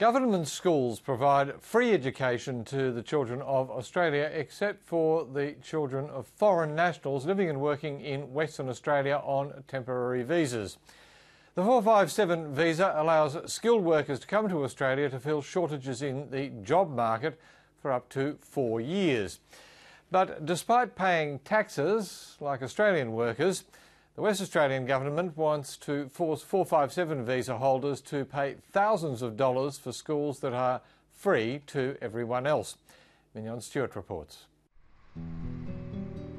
Government schools provide free education to the children of Australia, except for the children of foreign nationals living and working in Western Australia on temporary visas. The 457 visa allows skilled workers to come to Australia to fill shortages in the job market for up to 4 years. But despite paying taxes like Australian workers, the West Australian government wants to force 457 visa holders to pay thousands of dollars for schools that are free to everyone else. Mignon Stewart reports.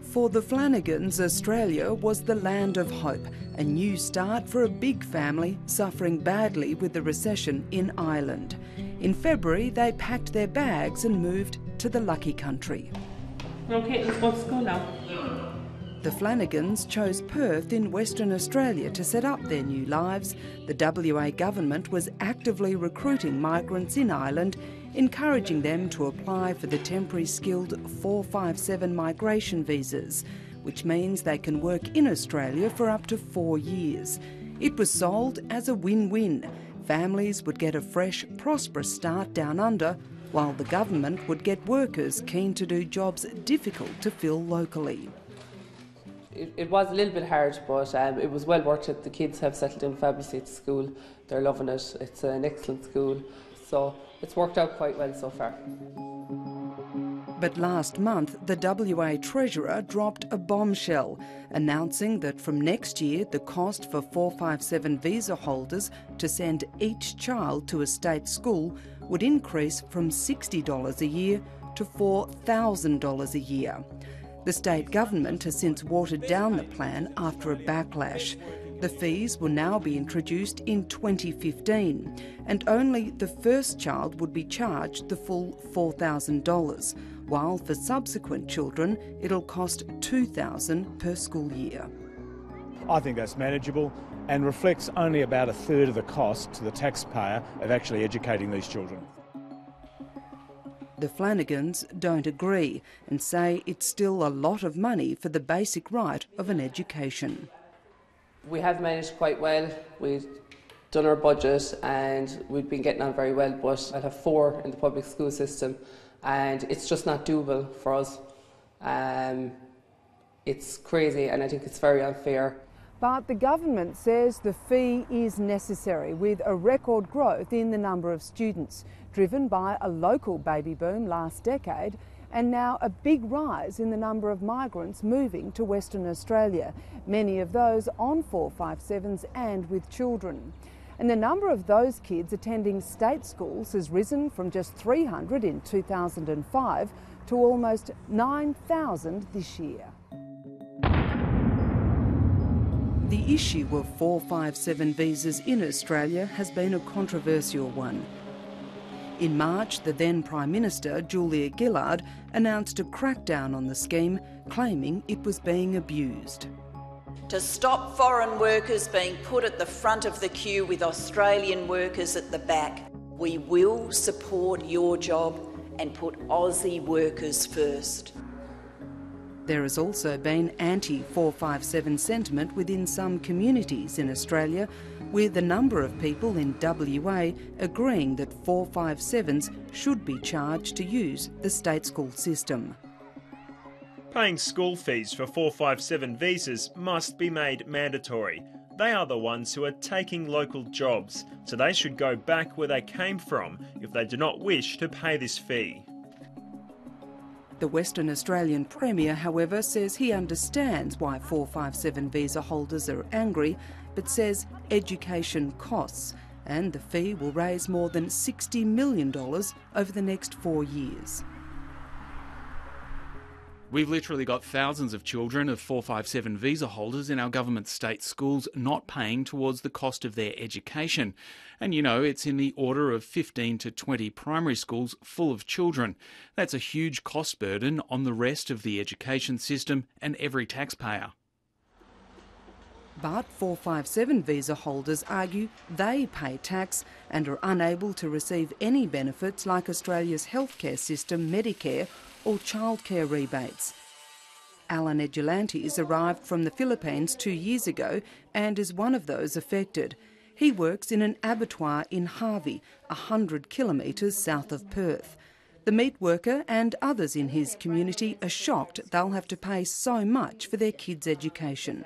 For the Flanagans, Australia was the land of hope, a new start for a big family suffering badly with the recession in Ireland. In February, they packed their bags and moved to the lucky country. Okay, let's go to school now. The Flanagans chose Perth in Western Australia to set up their new lives. The WA government was actively recruiting migrants in Ireland, encouraging them to apply for the temporary skilled 457 migration visas, which means they can work in Australia for up to 4 years. It was sold as a win-win. Families would get a fresh, prosperous start down under, while the government would get workers keen to do jobs difficult to fill locally. It was a little bit hard, but it was well worth it. The kids have settled in fabulously at school. They're loving it. It's an excellent school. So it's worked out quite well so far. But last month, the WA Treasurer dropped a bombshell, announcing that from next year, the cost for 457 visa holders to send each child to a state school would increase from $60 a year to $4,000 a year. The state government has since watered down the plan after a backlash. The fees will now be introduced in 2015, and only the first child would be charged the full $4,000, while for subsequent children it'll cost $2,000 per school year. I think that's manageable and reflects only about a third of the cost to the taxpayer of actually educating these children. The Flanagans don't agree and say it's still a lot of money for the basic right of an education. We have managed quite well. We've done our budget and we've been getting on very well, but I'll have 4 in the public school system and it's just not doable for us. It's crazy and I think it's very unfair. But the government says the fee is necessary, with a record growth in the number of students, driven by a local baby boom last decade and now a big rise in the number of migrants moving to Western Australia, many of those on 457s and with children. And the number of those kids attending state schools has risen from just 300 in 2005 to almost 9,000 this year. The issue of 457 visas in Australia has been a controversial one. In March, the then Prime Minister, Julia Gillard, announced a crackdown on the scheme, claiming it was being abused. To stop foreign workers being put at the front of the queue with Australian workers at the back, we will support your job and put Aussie workers first. There has also been anti-457 sentiment within some communities in Australia, with a number of people in WA agreeing that 457s should be charged to use the state school system. Paying school fees for 457 visas must be made mandatory. They are the ones who are taking local jobs, so they should go back where they came from if they do not wish to pay this fee. The Western Australian Premier, however, says he understands why 457 visa holders are angry, but says education costs, and the fee will raise more than $60 million over the next 4 years. We've literally got thousands of children of 457 visa holders in our government state schools not paying towards the cost of their education. And you know, it's in the order of 15 to 20 primary schools full of children. That's a huge cost burden on the rest of the education system and every taxpayer. But 457 visa holders argue they pay tax and are unable to receive any benefits like Australia's healthcare system, Medicare, or childcare rebates. Alan Edulantes arrived from the Philippines 2 years ago and is one of those affected. He works in an abattoir in Harvey, 100 kilometres south of Perth. The meat worker and others in his community are shocked they'll have to pay so much for their kids' education.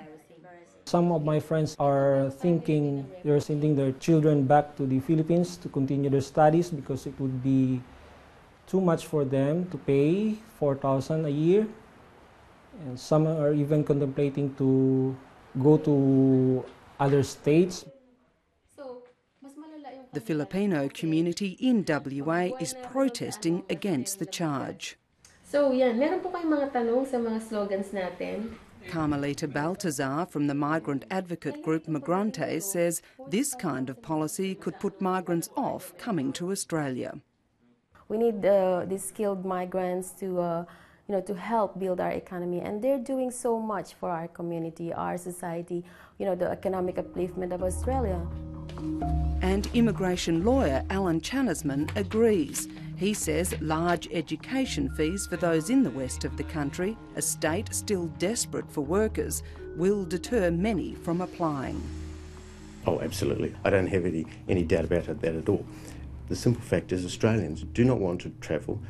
Some of my friends are thinking they're sending their children back to the Philippines to continue their studies because it would be too much for them to pay $4,000 a year. And some are even contemplating to go to other states. The Filipino community in WA is protesting against the charge. So yan, meron po kayong mga tanong sa mga slogans natin? Carmelita Baltazar from the migrant advocate group Migrantes says this kind of policy could put migrants off coming to Australia. We need these skilled migrants to help build our economy, and they're doing so much for our community, our society, the economic upliftment of Australia. And immigration lawyer Alan Chanasman agrees. He says large education fees for those in the west of the country, a state still desperate for workers, will deter many from applying. Oh, absolutely. I don't have any doubt about that at all. The simple fact is Australians do not want to travel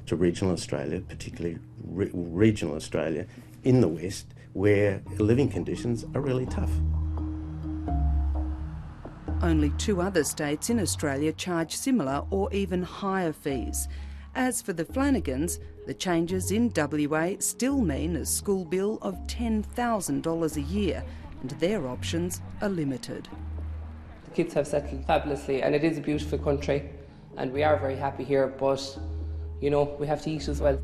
to regional Australia, particularly regional Australia in the west, where living conditions are really tough. Only 2 other states in Australia charge similar or even higher fees. As for the Flanagans, the changes in WA still mean a school bill of $10,000 a year, and their options are limited. The kids have settled fabulously, and it is a beautiful country, and we are very happy here, but, we have to eat as well.